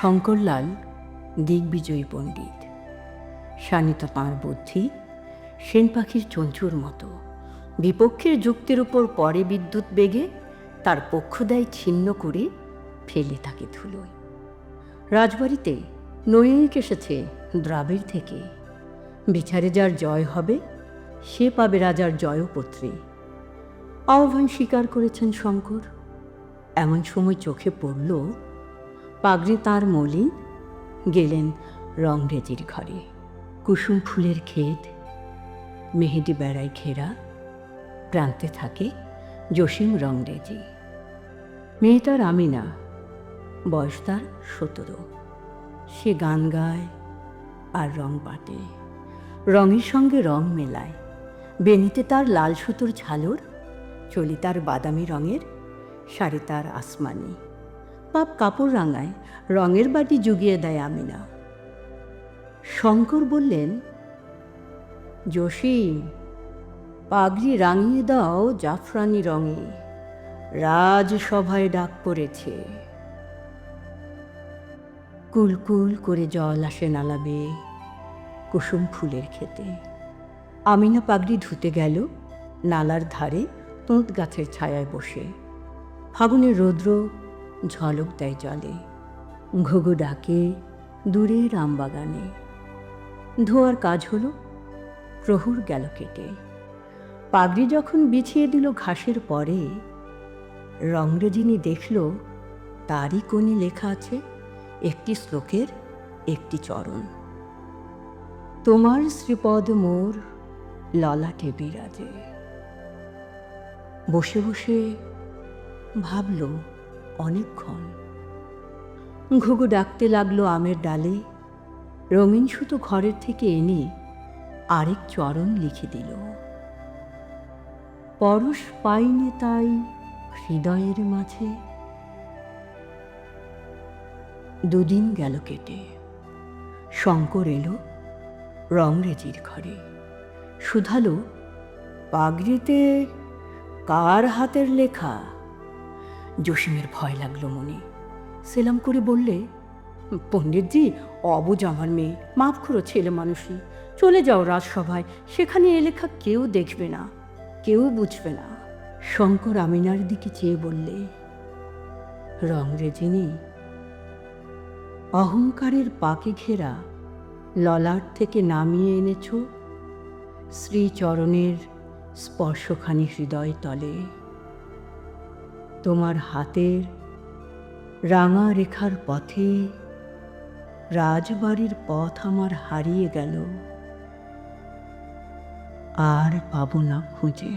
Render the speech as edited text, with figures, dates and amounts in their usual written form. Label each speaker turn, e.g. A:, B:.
A: শঙ্করলাল দিগ্বিজয়ী পণ্ডিত। শানিত তাঁর বুদ্ধি সেন পাখির চঞ্চুর মতো। বিপক্ষের যুক্তির উপর পরে বিদ্যুৎ বেগে তার পক্ষদায় ছিন্ন করে ফেলে তাকে ধুলোয়। রাজবাড়িতে নৈনিক এসেছে দ্রাবিড় থেকে। বিচারে যার জয় হবে সে পাবে রাজার জয়পত্রে। আহ্বান স্বীকার করেছেন শঙ্কর। এমন সময় চোখে পড়ল পাগড়ি তাঁর মলিন, গেলেন রংরেজির ঘরে। কুসুম ফুলের ক্ষেত, মেহেদি বেড়ায় ঘেরা, প্রান্তে থাকে জসিম রংরেজি। মেয়ে তার আমিনা, বয়স তার 17। সে গান গায় আর রং পাটে, রঙের সঙ্গে রং মেলায়। বেনিতে তার লাল সুতোর ঝালর, চলি তার বাদামি রঙের, শাড়ি তার আসমানি। পাপ কাপড় রাঙায়, রঙের বাটি জুগিয়ে দেয় আমিনা। শঙ্কর বললেন, জসিম, পাগড়ি রাঙিয়ে দাও জাফরানি রঙে, রাজসভায় ডাক পড়েছে। কুলকুল করে জল আসে নালা বেয়ে কুসুম ফুলের ক্ষেতে। আমিনা পাগড়ি ধুতে গেল নালার ধারে তোঁত গাছের ছায়ায় বসে। ফাগুনের রৌদ্র ঝলক দেয় জলে, ঘুঘু ডাকে দূরের আমবাগানে। ধোয়ার কাজ হলো, প্রহর গেল কেটে। পাগড়ি যখন বিছিয়ে দিল ঘাসের পরে, রংরেজিনী দেখল তারই কোণে লেখা আছে একটি শ্লোকের একটি চরণ। তোমার শ্রীপদ মোর ললাটে বিরাজে। বসে বসে ভাবল অনেকক্ষণ। ঘুঘু ডাকতে লাগলো আমের ডালে। রঙিন সুতো ঘরের থেকে এনে আরেক চরণ লিখে দিল। পরশ পাইনে তাই হৃদয়ের মাঝে। দুদিন গেল কেটে। শঙ্কর এলো রংরেজির ঘরে। শুধালো, পাগড়িতে কার হাতের লেখা? জসিমের ভয় লাগলো মনে। সেলাম করে বললে, পণ্ডিতজি, অবুঝ আমার মেয়ে, মাফ করো ছেলে মানুষই। চলে যাও রাজসভায়, সেখানে এ লেখা কেউ দেখবে না, কেউ বুঝবে না। শঙ্কর আমিনার দিকে চেয়ে বললে, রংরেজিনী, অহংকারের পাকে ঘেরা ললাট থেকে নামিয়ে এনেছ শ্রীচরণের স্পর্শখানি হৃদয় তলে। তোমার হাতের রাঙা রেখার পথে রাজবাড়ির পথ আমার হারিয়ে গেল, আর পাব না খুঁজে।